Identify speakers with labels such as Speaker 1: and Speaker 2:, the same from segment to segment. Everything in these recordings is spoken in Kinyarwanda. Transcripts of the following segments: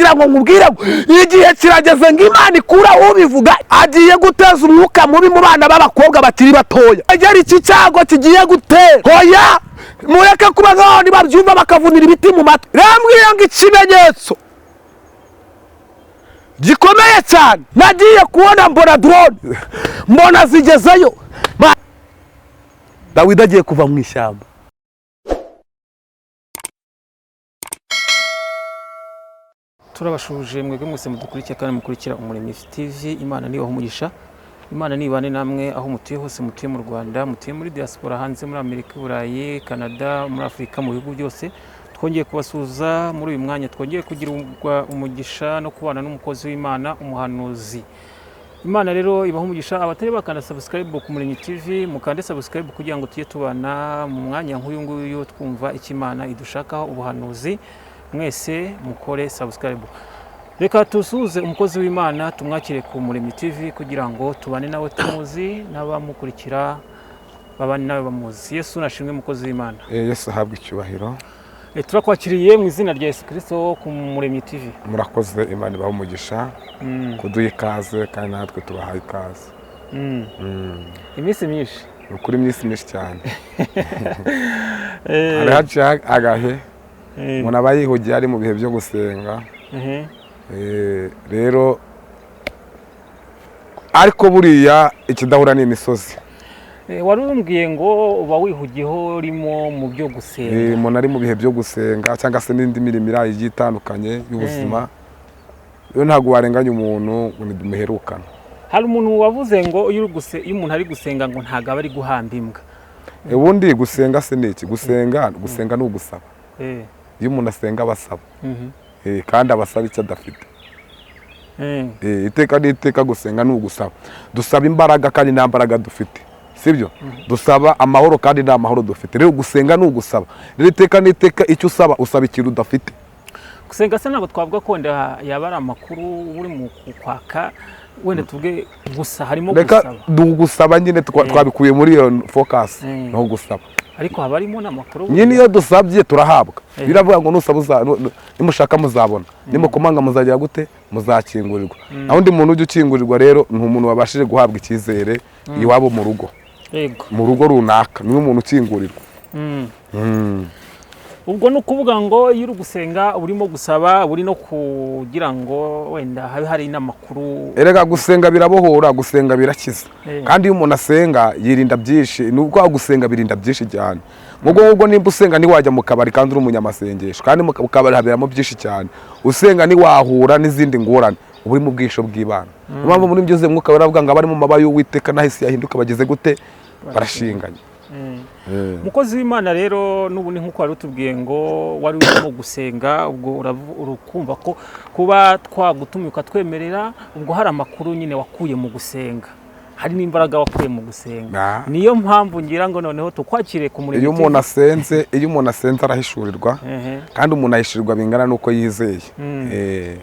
Speaker 1: ndagira ngo nkubwire igihe kirageze ngo Imana ikura ubivuga agiye guteza umwuka mubi mu bana b'abakobwa bakiri batoya. Agera iki cyago kigiye gutera hoya mureke kuba ngaho nibabyumva bakavunira ibiti mu matwi. Rambwiye ngo ikimenyetso gikomeye cyane nagiye kubona mbona drone mbona zigezeyo. Dawidi agiye kuva mu ishyamba.
Speaker 2: Turabashuje mwebwe mwese mudukurikira kandi mukurikira Umuremyi TV. Imana nibaho umugisha, Imana nibane namwe aho mutuye hose, mutuye mu Rwanda, mutuye muri diaspora hanze muri Amerika, Burayi, Canada, muri Afrika, mu bihugu byose. Twongeye kubasuza muri uyu mwanya, twongeye kugira umugisha no kubana n'umukozi w'Imana, umuhanuzi. Imana rero ibaho umugisha. Abatari bakanda subscribe ku Umuremyi TV, mukande subscribe kugira ngo tujye tubana mu mwanya nk'uyu nguyu twumva icyo Imana idushakaho ubuhanuzi. Mwese mukore subscribe. Reka tusuze umukozi w'Imana, tumwakire ku Umuremyi TV kugira ngo tubane nawe tumuzi n'abamukurikira babane nawe bamuzi. Yesu nashimwe umukozi w'Imana.
Speaker 1: Yesu ahabwe icyubahiro.
Speaker 2: Turakwakiriye mu izina rya Yesu Kristo ku Umuremyi TV.
Speaker 1: Murakoze, Imana ibaho umugisha kuduha ikaze kandi natwe tubahaye ikaze.
Speaker 2: Iminsi myinshi.
Speaker 1: Ukuri iminsi myinshi cyane. Arahaciye agahe. Umuntu aba yihugiye ari mu bihe byo gusenga. Rero ariko buriya ikidahura ni imisozi.
Speaker 2: Wari umbwiye ngo uba wihugiyeho urimo mu byo gusenga.
Speaker 1: Umuntu ari mu bihe byo gusenga cyangwa se n'indi mirimo igiye itandukanye y'ubuzima. Rero ntabwo warenganya umuntu ngo muherukana.
Speaker 2: Hari umuntu wavuze ngo iyo umuntu ari gusenga ngo ntabwo aba ari guhamba imbwa.
Speaker 1: Ubundi gusenga se ni iki? Gusenga ni ugusaba. Iyo umuntu asenga abasaba kandi abasaba icyo adafite. Iteka n'iteka gusenga ni ugusaba. Dusaba imbaraga kandi nta mbaraga dufite, sibyo? Dusaba amahoro kandi nta mahoro dufite. Rero gusenga ni ugusaba. Rero iteka n'iteka icyo usaba ikintu udafite.
Speaker 2: Gusenga se ntabwo twavuga ko wenda yaba ari amakuru uri mu kwaka, wenda tuvuge gusa harimo gusaba.
Speaker 1: Reka gusaba nyine twabikuye muri iyo focus no gusaba.
Speaker 2: Ariko haba harimo n'amakuru.
Speaker 1: Nyine iyo dusabye turahabwa. Biravuga ngo nusaba nimushaka muzabona, nimukomanga muzagira gute, muzakingurirwa. Naho undi muntu ujye ukingurirwa rero ni umuntu wabashije guhabwa icyizere iwabo mu rugo. Yego. Mu rugo runaka niwe umuntu ukingurirwa.
Speaker 2: Ubwo no kuvuga ngo iyo uri gusenga urimo gusaba, uri no kugira ngo wenda habe hari n'amakuru.
Speaker 1: Erega gusenga birabohora, gusenga birakiza. Kandi iyo umuntu asenga yirinda byinshi. Nubwo gusenga birinda byinshi cyane. Ubwo nimba usenga ntiwajya mu kabari kandi uri umunyamasengesho, kandi mu kabari haberamo byinshi cyane. Usenga ntiwahura n'izindi ngorane, uri mu bwisho bw'Imana. Impamvu muri byose mwuka baravuga ngo abari mu mababa y'Uwiteka nahise yahinduka bageze gute, barashinganye.
Speaker 2: Mukozi w'Imana rero n'ubundi nkuko wari utubwiye ngo wari urimo gusenga, ubwo urukumva ko kuba twagutumika twemerera, ubwo hari amakuru nyine wakuye mu gusenga, hari n'imbaraga wakuye mu gusenga. Niyo mpamvu ngira ngo noneho tukwakire ku Umuremyi.
Speaker 1: Iyo umuntu asenze arahishurirwa, kandi umuntu ahishurirwa bingana nuko yizeye.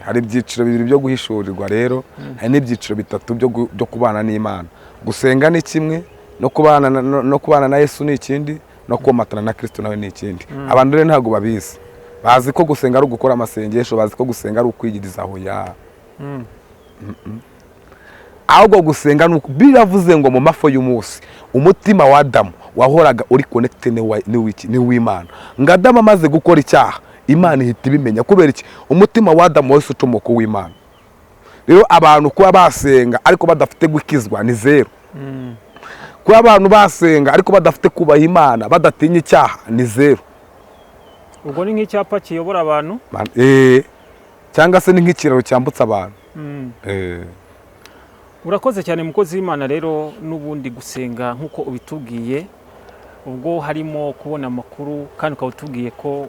Speaker 1: Hari ibyiciro bibiri byo guhishurirwa rero, hari n'ibyiciro bitatu byo kubana n'Imana. Gusenga ni kimwe, no kubana na Yesu ni ikindi, no komatana na Kristo nawe ni ikindi. Abantu rero ntabwo babizi. Bazi ko gusenga ari ugukora amasengesho, bazi ko gusenga ari ukwigiriza aho ya. Ahubwo gusenga nuko biravuze ngo mu mafo y'umunsi umutima wa Adamu wahoraga uri connected n'Uwimana. Ngo Adamu amaze gukora icyaha, Imana ihita ibimenya. Kubera iki? Umutima wa Adamu wese ucomoka w'Imana. Rero abantu kuba basenga ariko badafite gukizwa ni zero. Kuba abantu basenga ariko badafite kubaha Imana, badatinya icyaha ni zero.
Speaker 2: Ubwo ni nk'icyapa kiyobora abantu?
Speaker 1: Cyangwa se ni nk'ikiraro cyambutsa abantu.
Speaker 2: Urakoze cyane mukozi w'Imana. Rero n'ubundi gusenga nkuko ubitubwiye, ubwo harimo kubona amakuru kandi ukabutubwiye ko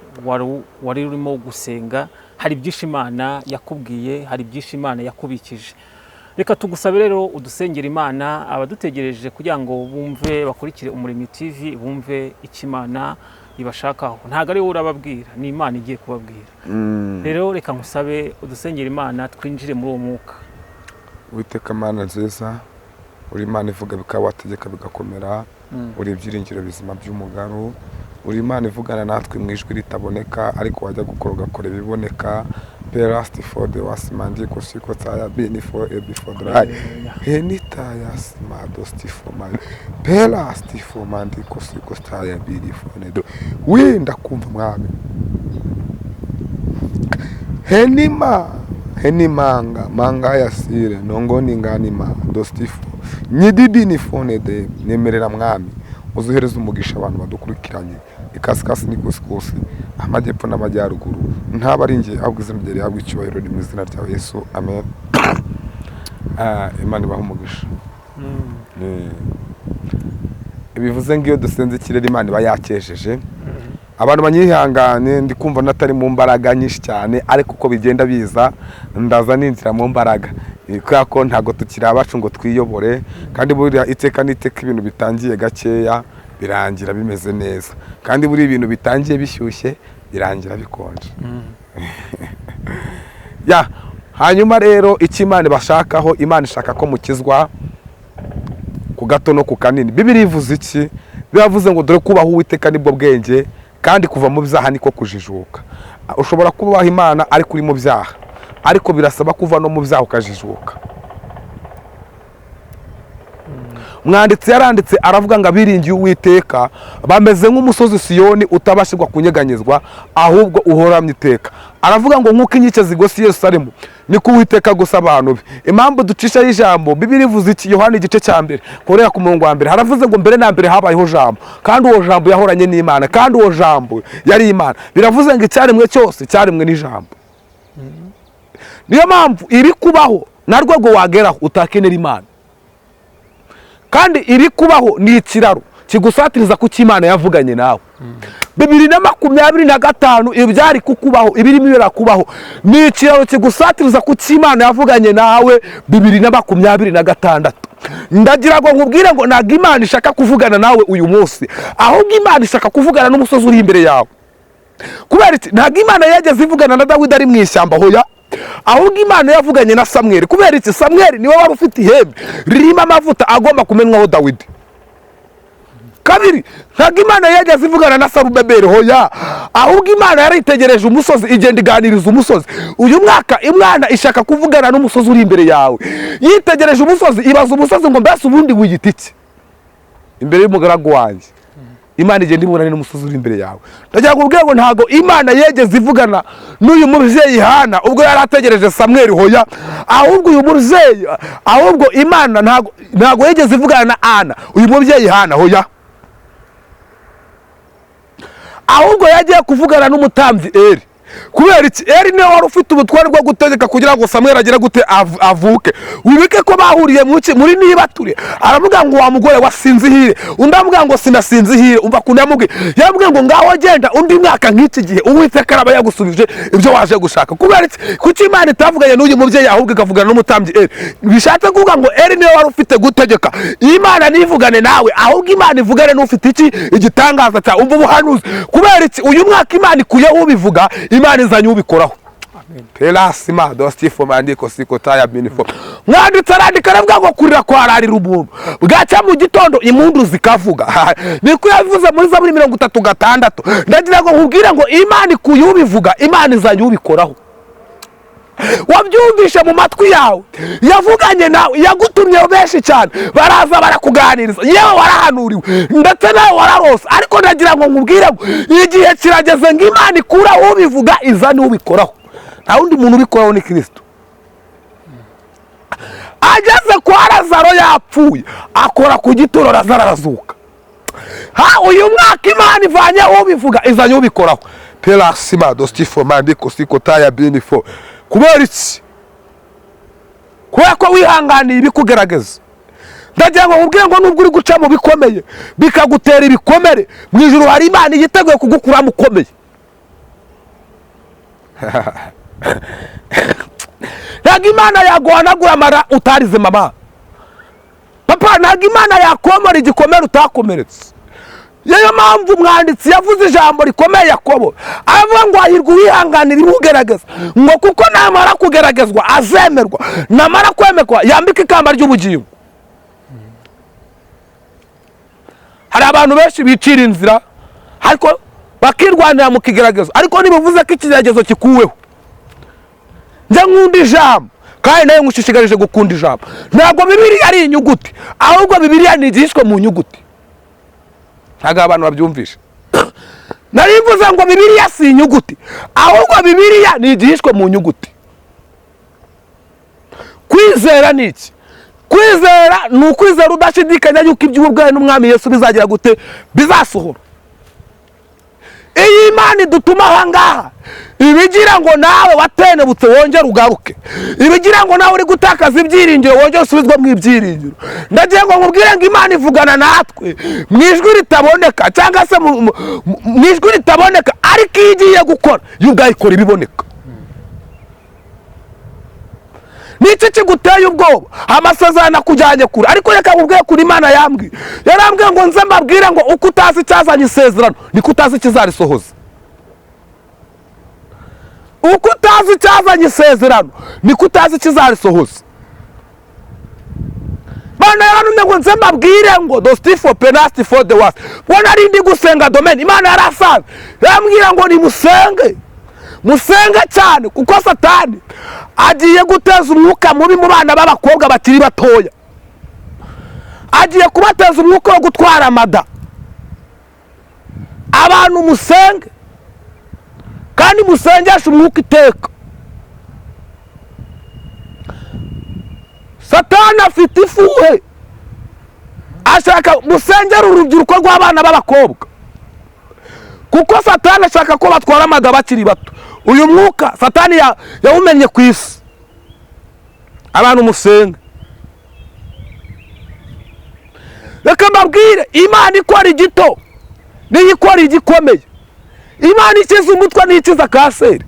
Speaker 2: wari urimo gusenga, hari byinshi Imana yakubwiye, hari byinshi Imana yakubikije. Reka tugusabe rero udusengera Imana abadutegereje kugira ngo bumve, bakurikire Umuremyi TV, bumve icyo Imana ibashakaho. Ntabwo ari wowe urababwira, ni Imana igiye kubabwira. Rero reka nkusabe udusengera Imana twinjire muri uwo mwuka.
Speaker 1: Uwiteka Mana nziza, uri Imana ivuga bikaba wategeka bigakomera, uri ibyiringiro bizima by'umugaro, uri Imana ivugana natwe mu ijwi ritaboneka ariko wajya gukora ugakora ibiboneka. Berast for the was mandiko siko taya bini for a before dry. Any taya smado stifo man. Berast for mandiko siko taya bini for nedo. Winda kumva mwami. Heni manga ya sire nongoni ngani ma dostifo. Nyididi ni fone de nemerera mwami. Uzuhereza umugisha abantu badukurikiranye. Ikasikasi ni kusikose amajyepfo n'amajyaruguru ntaba nje ahubwo izina rye rihabwa icyubahiro mu izina rya Yesu amen. Imana ibaha umugisha. Bivuze ngo iyo dusenze ikirere Imana iba yakejeje abantu banyihangane ndi kumva natari mu mbaraga nyinshi cyane ariko uko bigenda biza ndaza ninzira mu mbaraga ko ntago tukiri abacu ngo twiyobore kandi buriya iteka niteka ibintu bitangiye gakeya birangira bimeze neza kandi buri ibintu bitangiye bishyushye birangira bikonje. Ya hanyuma rero ikimana bashakaho Imana ishaka ko mukizwa ku gato no ku kanini. Bibiri ivuze iki? Biravuze ngo dore kubaho Uwiteka nibwo bwenge kandi kuva mu byaha niko kujijuka. Ushobora kubaho Imana ariko uri mu byaha ariko birasaba kuva no mu byaha ukajijuka. Mwanditsi yaranditse aravuga ngo abiringiye Uwiteka bameze nk'umusozi Siyoni utabashirwa kunyeganyezwa ahubwo uhoramye iteka. Aravuga ngo nkuko inkike zigose Yerusalemu niko Uwiteka gusa abantu be. Impamvu ducisha y'ijambo Bibiri ivuze iki? Yohana igice cya mbere korera ku murongo wa mbere haravuze ngo mbere na mbere habayeho jambo kandi uwo jambo yahoranye n'Imana kandi uwo jambo yari Imana. Biravuze ngo icyaremwe cyose cyaremwe n'ijambo. Niyo mpamvu iri kubaho na rwego wageraho utakenera Imana kandi iri kubaho ni ikiraro kigusatiriza ku cy'Imana yavuganye nawe. 2025 ibyari kukubaho ibirimo birakubaho ni ikiraro kigusatiriza ku cy'Imana yavuganye nawe 2026. Ndagira ngo nkubwire ngo ntago Imana ishaka kuvugana nawe uyu munsi ahubwo Imana ishaka kuvugana n'umusozi uri imbere yawe. Kubera iki? Ntago Imana yageze ivugana na Dawidi ari mu ishyamba hoya ahubwo Imana yavuganye na Samweli. Kubera iki? Samweli niwe wari ufite ihembe ririmo amavuta agomba kumenwaho Dawidi. Kabiri, ntago Imana yageze ivugana na Sarubabeli hoya ahubwo Imana yaritegereje umusozi igenda iganiriza umusozi. Uyu mwaka Imana ishaka kuvugana n'umusozi uri imbere yawe. Yitegereje umusozi ibaza umusozi ngo mbese ubundi wigiti iki imbere y'umugaragu wanjye. Imana igenda ibonana n'umusozi uri imbere yawe. Ndagira ngo ubwego ntago Imana yegeze ivugana n'uyu mubyeyi Hana ubwo yari ategereje Samweli hoya ahubwo uyu mubyeyi ahubwo Imana ntago yegeze ivugana na Ana uyu mubyeyi Hana hoya ahubwo yagiye kuvugana n'umutambyi Eli. Kubera iki? Eli niwe wari ufite ubutware bwo gutegeka kugira ngo Samweli agire gute avuke. Wibike ko bahuriye muri Nibature aravuga ngo wa mugore wasinzihire undi avuga ngo sinasinzihire. Umva kundamubwe yavuga ngo ngaho genda undi mwaka nk'iki gihe Uwiteka araba yagusubije ibyo waje gushaka. Kubera iki? Kuki Imana itavuganye n'uyu mubyeyi ahubwo ikavugana n'umutambyi Eli? Bishatse kuvuga ngo Eli niwe wari ufite gutegeka. Imana nivugane nawe ahubwo Imana ivugane n'ufite iki igitangaza cya umva ubuhanuzi. Kubera iki? Uyu mwaka Imana ikuyeho ubivuga Imana izanye ubikoraho. Pelasima dostifo mandiko siko taya binifo. Mwanditse arandika aravuga ngo kurira kwararira umuntu bwacya mu gitondo impundu zikavuga. Niko yavuze muri Zaburi 36. Ndagira ngo nkubwire ngo Imana ikuye ubivuga Imana izanye ubikoraho. Wabyumvishe mu matwi yawe yavuganye nawe yagutumye benshi cyane baraza barakuganiriza yewe warahanuriwe ndetse nawe wararose ariko ndagira ngo nkubwire ngo igihe kirageze ngo Imana ikura ubivuga izane ubikoraho. Nta wundi muntu ubikoraho ni Kristo. Ageze kwa Lazaro yapfuye akora ku gituro Lazaro arazuka. Uyu mwaka Imana ivanye ubivuga izanye ubikoraho. Pelasima dostifo mandiko siko taya binifo. Kubera iki? Kubera ko wihanganiye ibikugerageza. Ndagira ngo nkubwire ngo nubwo uri guca mu bikomeye bikagutera ibikomere mu ijuru hari Imana yiteguye kugukura mu komeye. Ntago Imana yaguhanagura amara utarize mama. Papa ntago Imana yakomora igikomere utakomeretse. Yeyo mpamvu umwanditsi yavuze ijambo rikomeye Yakobo avuga ngo ahirwa wihanganira ibugerageza ngo kuko namara kugeragezwa azemerwa namara kwemekwa yambika ikamba ry'ubugingo. Hari abantu benshi bicira inzira ariko bakirwanira mu kigeragezo ariko nibivuze ko ikigeragezo kikuweho njye nkunda ijambo kandi nawe nkushishikarije gukunda ijambo. Ntabwo Bibiliya ari inyuguti, ahubwo Bibiliya nigishwe mu nyuguti. Ntabwo abantu babyumvisha. Narivuze ngo Bibiliya si inyuguti, ahubwo Bibiliya nigishwe mu nyuguti. Kwizera ni iki? Kwizera ni ukwizera udashidikanya yuko iby'ubwawe n'umwami Yesu bizagira gute, bizasohora. Iyi Imana idutuma aha ngaha ibigira ngo nawe watenebutse wongere ugaruke, ibigira ngo nawe uri gutakaza ibyiringiro wongere usubizwe mu ibyiringiro. Ndagiye ngo nkubwire ngo Imana ivugana natwe mu ijwi ritaboneka, cyangwa se mu ijwi ritaboneka, ariko iyo igiye gukora yo ubwayo ikora ibiboneka. Niki kiguteye ubwoba? Amasezerano akujyanye kure, ariko reka nkubwire kuri Imana yambwiye. Yarambwiye ngo nze mbabwire ngo uko utazi icyazanye isezerano niko utazi ikizarisohoza. Uko utazi icyazanye isezerano niko utazi ikizarisohoza. Imana yarantumye ngo nze mbabwire ngo dosti for penalty for the worst. Bona ari ndi gusenga domain, Imana yarasanze yambwira ngo ni musenge cyane, kuko Satani agiye guteza umwuka mubi mu bana b'abakobwa bakiri batoya. Agiye kubateza umwuka wo gutwara amada. Abantu musenge, kandi musengesha umwuka iteka. Satani afite ifuhe, ashaka musengera urubyiruko rw'abana b'abakobwa, kuko Satani ashaka ko batwara amada bakiri bato. Uyu mwuka Satani yawumenye ku isi. Abantu musenge. Reka mbabwire, Imana ikora igito niyo ikora igikomeye. Imana ikiza umutwe n'ikiza kanseri.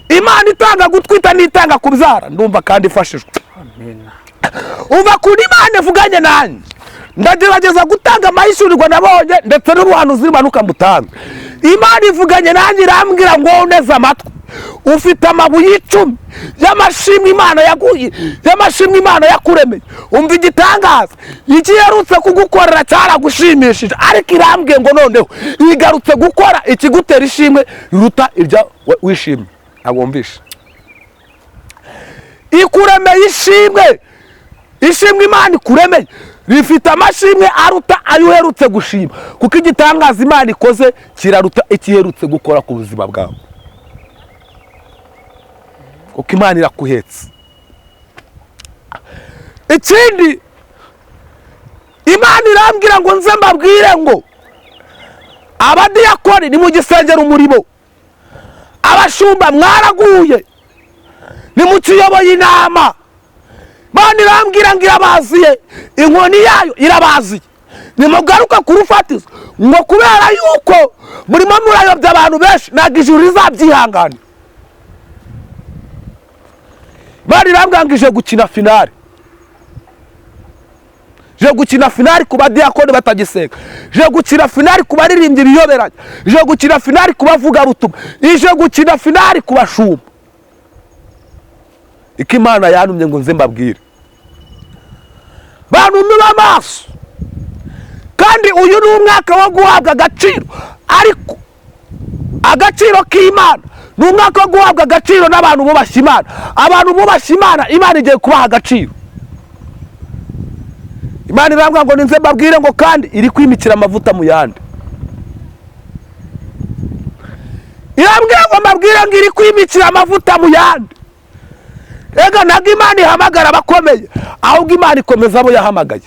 Speaker 1: Imana itanga gutwita n'itanga kubyara. Ndumva kandi ifashijwe.
Speaker 2: Amen.
Speaker 1: Umva kuri Imana ivuganye nanjye. Ndagerageza gutanga amahishurirwa nabonye ndetse n'ubuhanuzi rimanuka mutanga. Imana ivuganye nanjye irambwira ngo uneze amatwi. Ufite amabuye 10 y'amashimwe Imana yaguye, y'amashimwe Imana yakuremeye. Umva igitangaza, ikiherutse kugukorera cyaragushimishije, ariko irambwiye ngo noneho igarutse gukora ikigutera ishimwe riruta irya wishimye. Agomvisha ikuremeye ishimwe Imana ikuremeye rifite amashimwe aruta ayo uherutse gushima, kuko igitangaza Imana ikoze kiraruta ikiherutse gukora ku buzima bwawe, kuko Imana irakuhetse. Ikindi Imana irambwira ngo nze mbabwire ngo abadiyakoni ni mu gisengera umurimo, abashumba mwaraguye ni mu kiyoboye inama. Imana irambwira ngo irabaziye, inkoni yayo irabaziye, nimugaruka ku rufatizo, ngo kubera yuko murimo murayobya abantu benshi ntabwo ijuru rizabyihangana. Imana irambwira ngo ije gukina finale, ije gukina finale ku badiyakoni batagisenga, ije gukina finale ku baririmbyi biyoberanya, ije gukina finale ku bavuga butumwa, ije gukina finale ku bashumba. Iki Imana yantumye ngo nze mbabwire. Bantu mube maso, kandi uyu ni umwaka wo guhabwa agaciro, ariko agaciro k'Imana ni umwaka wo guhabwa agaciro n'abantu bubashye Imana. Abantu bubashye Imana, Imana igiye kubaha agaciro. Imana irambwira ngo ninze mbabwire ngo kandi iri kwimikira amavuta mu yandi. Irambwira ngo mbabwire ngo iri kwimikira amavuta mu yandi. Ega ntabwo Imana ihamagara abakomeye, ahubwo Imana ikomeza abo yahamagaye.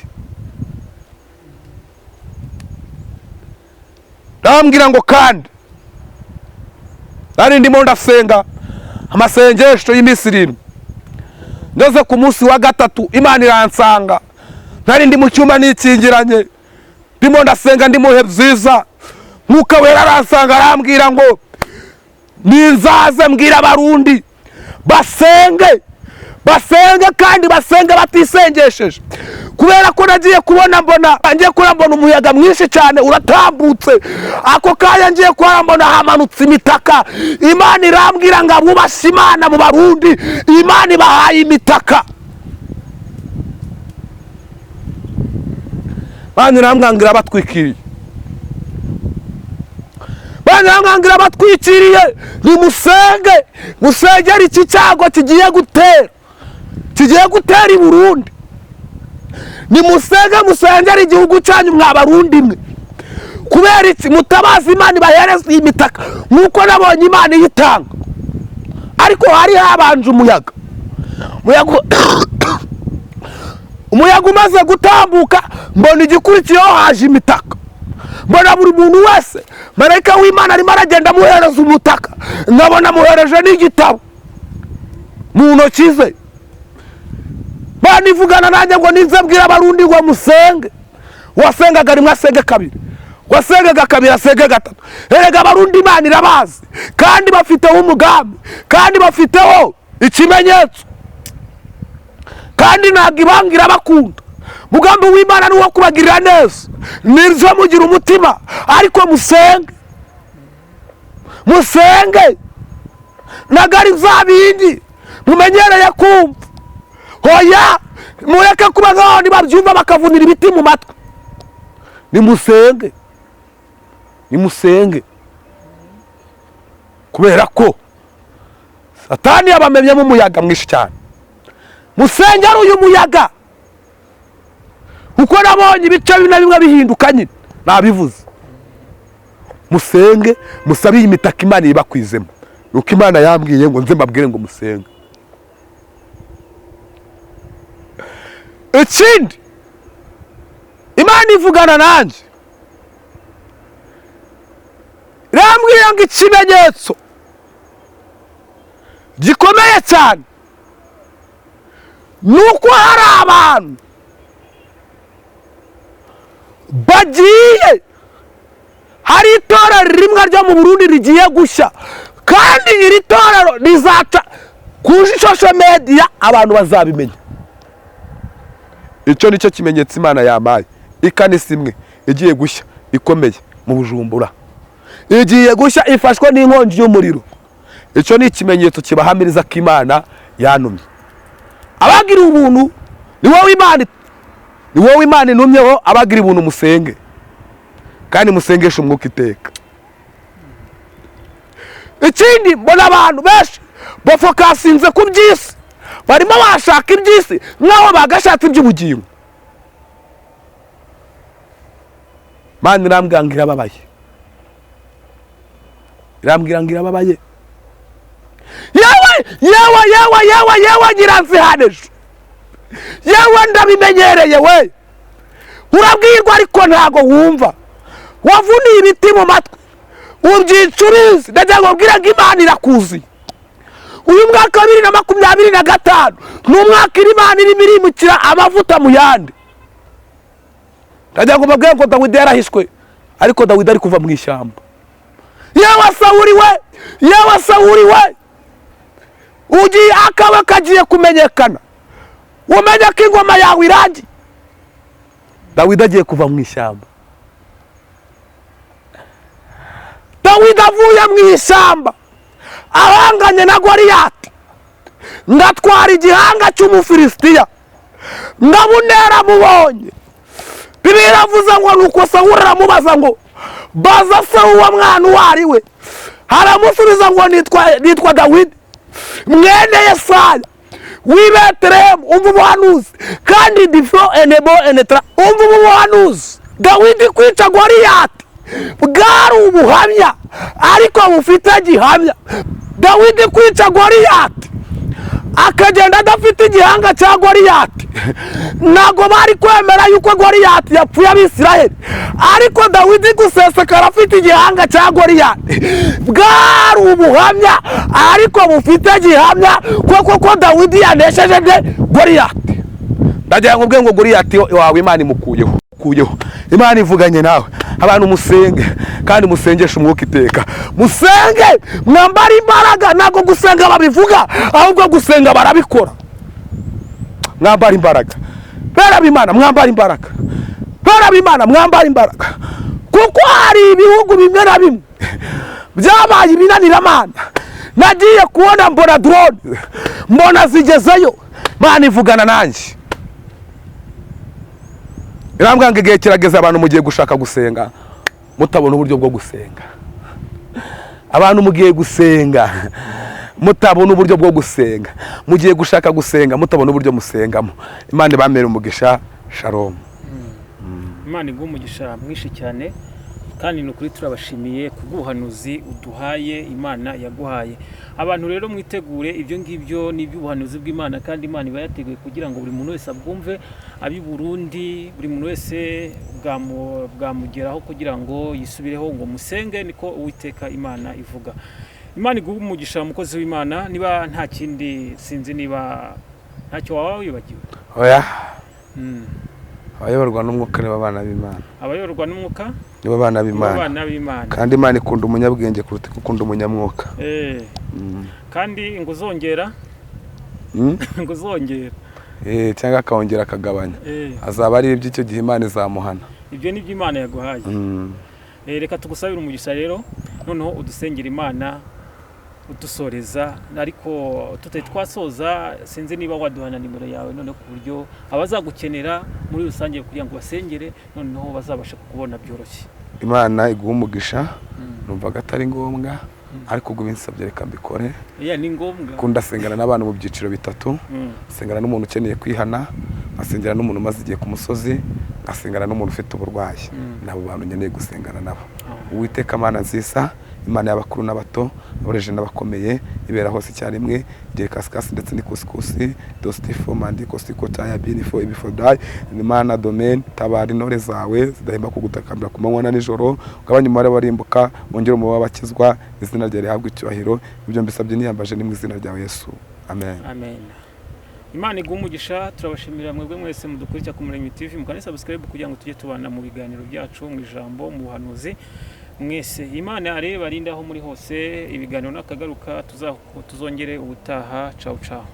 Speaker 1: Ndambwira ngo kandi nari ndimo ndasenga amasengesho y'iminsi 7, ngeze ku munsi wa gatatu Imana iransanga. Nari ndi mu cyumba nikingiranye ndimo ndasenga, ndi mu bihe byiza, Mwuka Wera aransanga arambwira ngo ninzaze mbwira abarundi basenge kandi basenge batisengesheje, kubera ko nagiye kubona mbona umuyaga mwinshi cyane uratambutse. Ako kanya ngiye kubona hamanutse imitaka. Imana irambwira ngo abubashye Imana mu barundi, Imana ibahaye imitaka. Imana irambwira ngo irabatwikiriye. banyangangira batwikiriye nimusenge musengera iki cyago kigiye gutera i Burundi. Nimusenge musengera igihugu cyanyu mwa Barundi mwe. Kubera iki mutabaza Imana ibahereza imitaka nkuko nabonye Imana iyitanga. Ariko hari habanje umuyaga umaze gutambuka mbona igikurikiyeho haje imitaka. Mbona buri muntu wese marayika w'Imana arimo aragenda amuhereza umutaka, nkabona amuhereje n'igitabo mu ntoki ze. Banivugana nanjye ngo ninze mbwira Abarundi ngo musenge. Wasengaga rimwe asenge kabiri, wasengaga kabiri asenge gatatu. Erega Abarundi Imana irabazi kandi bafiteho umugambi kandi bafiteho ikimenyetso kandi ntabwo ibangira bakunda. Mugambi w'Imana ni uwo kubagirira neza, nizo mugira umutima. Ariko musenge nagari zabindi mumenyereye kumva. Hoya mureke kuba nkaho nibabyumva bakavunira ibiti mu matwi. Nimusenge kubera ko Satani yabamemyemo umuyaga mwinshi cyane. Musengera uyu muyaga uko nabonye ibice bimwe bihinduka nyine nabivuze. Musenge musabiye imitaka Imana ibakwizemo. Nuko Imana yambwiye ngo nze mbabwire ngo musenge. Ikindi Imana ivugana nanjye irambwiye ngo ikimenyetso gikomeye cyane nuko hari abantu bagiye, hari itorero rimwe ryo mu Burundi rigiye gushya, kandi iri torero rizaca ku social media abantu bazabimenya. Icyo nicyo kimenyetso Imana yampaye. Ikanisa imwe igiye gushya ikomeye mu Bujumbura, igiye gushya ifashwe n'inkongi y'umuriro. Icyo ni ikimenyetso kibahamiriza ko Imana yanumye. Abagira ubuntu ni wowe Imana inumyeho. Abagira ubuntu musenge kandi musengeshe umwuka iteka. Ikindi mbona abantu benshi bafokasinze ku by'isi, barimo bashaka iby'isi nk'aho bagashatse iby'ubugingo. Mana irambwira irababaye. Yewe nyiranzihanejo, yewe ndabimenyereye we. Urabwirwa ariko ntago wumva. Wavuniye ibiti mu matwi ubyicurize. Ndagira ngo mbwira ngo Imana irakuzi. Uyu mwaka 2025 n'umwaka Imana irimo irimukira amavuta mu yandi. Ndagira ngo mbabwire ngo Dawidi yarahishwe, ariko Dawidi ari kuva mu ishyamba. Yewe Sawuli we ugiye akaba kagiye kumenyekana. Umenye ko ingoma yawe irangiye. Dawidi agiye kuva mu ishyamba. Dawidi avuye mu ishyamba ahanganye na Goliyati, ndatwara igihanga cy'Umufilisitiya, ndabunera mubonye. Bibiliya iravuze ngo nuko Sawuli aramubaza ngo baza se uwo mwana uwo ari we. Aramusubiza ngo nitwa Dawidi mwene Yesaya w'i Betelehemu. Umva ubuhanuzi kandi difo enebo enetra. Umva ubuhanuzi. Dawidi kwica Goliyati bwari ubuhamya ariko bufite gihamya. Dawidi kwica Goliyati akagenda adafite igihanga cya Goliyati, ntago bari kwemera yuko Goliyati yapfuye Abisirayeli. Ariko Dawidi gusesekara afite igihanga cya Goliyati bwari ubuhamya ariko bufite gihamya ko Dawidi yanesheje Goliyati. Ndagira ngo ubwe ngo Goliyati wawe Imana imukuyeho. Imana ivuganye nawe. Abantu musenge kandi musengeshe umwuka iteka. Musenge mwambara imbaraga, ntago gusenga babivuga ahubwo gusenga barabikora. Mwambara imbaraga. Bera b'Imana mwambara imbaraga. Kuko hari ibihugu bimwe na bimwe byabaye ibinaniramana. Nagiye kubona mbona drone, mbona zigezeyo. Imana ivugana nanjye. Irambwanga igihe kirageze abantu mugiye gushaka gusenga mutabona uburyo bwo gusenga. abantu mugiye gusenga mutabona uburyo bwo gusenga, mugiye gushaka gusenga mutabona uburyo musengamo. Imana ibamere umugisha. Shalom.
Speaker 2: Imana iguha umugisha mwinshi cyane, kandi ni ukuri turabashimiye kubw'ubuhanuzi uduhaye, Imana yaguhaye. Abantu rero mwitegure ibyo ngibyo ni iby'ubuhanuzi bw'Imana, kandi Imana iba yateguye kugira ngo buri muntu wese abwumve, abi Burundi, buri muntu wese bwamugeraho kugira ngo yisubireho ngo musenge, niko Uwiteka Imana ivuga. Imana iguha umugisha mukozi w'Imana. Niba nta kindi, sinzi niba ntacyo waba wibagiwe.
Speaker 1: Oya. Abayoborwa n'umwuka nibo bana b'Imana.
Speaker 2: Abayoborwa n'umwuka
Speaker 1: nibo bana b'Imana. Kandi Imana ikunda umunyabwenge kuruta ikunda umunyamwuka.
Speaker 2: Kandi ngo uzongera ngo uzongera
Speaker 1: cyangwa akongera akagabanya, azaba ari iby'icyo gihe Imana izamuhana.
Speaker 2: Ibyo ni by'Imana yaguhaye. Reka tugusabire umugisha rero, noneho udusengera Imana udusoreza. Ariko tutari twasoza, sinzi niba waduhana nimero yawe noneho ku buryo abazagukenera muri rusange kugira ngo basengere noneho bazabasha kukubona byoroshye.
Speaker 1: Imana iguha umugisha. Numvaga atari ngombwa, ariko ubwo binsabye reka mbikore.
Speaker 2: Ni ngombwa.
Speaker 1: Kunda sengana n'abantu mu byiciro bitatu. Sengana n'umuntu ukeneye kwihana, asengera n'umuntu umaze igihe ku musozi, asengana n'umuntu ufite uburwayi. Nabo bantu nkeneye gusengana nabo. Uwiteka Mana nziza, Imana y'abakuru n'abato, aboreje n'abakomeye, ibera hose icyarimwe, igihe kasikasi ndetse n'ikusi dostifo mandi kostikota ya binifo ibifodai. Imana domaine, tabara intore zawe zidahemba kugutakambira ku manywa na nijoro, ugabanye umubare w'abarimbuka, wongere umubare w'abakizwa, izina ryawe rihabwe icyubahiro. Ibyo mbisabye niyambaje ni mu izina rya Yesu. Amen.
Speaker 2: Amen. Imana iguha umugisha. Turabashimira mwebwe mwese mudukurikira ku Muremyi TV, mukane subscribe kugira ngo tujye tubana mu biganiro byacu, mu ijambo, mu buhanuzi. Mwese Imana areba arinda aho muri hose. Ibiganiro nakagaruka tuzongere ubutaha. Ciao ciao.